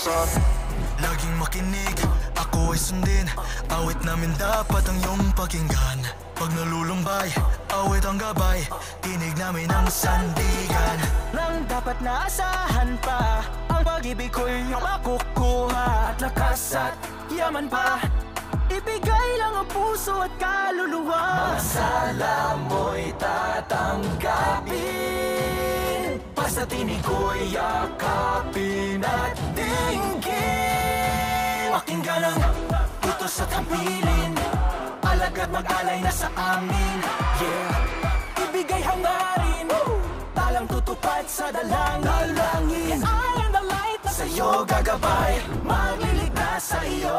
kalikasan. Laging makinig, ako ay sundin. Awit namin dapat ang iyong pakinggan. Pag nalulumbay, awit ang gabay. Tinig namin ang sandigan. Nang dapat naasahan pa, ang pag-ibig ko'y iyong makukuha. At lakas at yaman pa, ibigay lang ang puso at kaluluwa. Mga sala mo'y tatanggapin, basta tinig ko'y yakapin at dinggin. Pakinggan ang utos at hambilin, alagad mag-alay na sa amin. Yeah, ibigay hangarin, talang tutupad sa dalangin. I am the light na sa'yo gagabay, magliligtas sa iyo.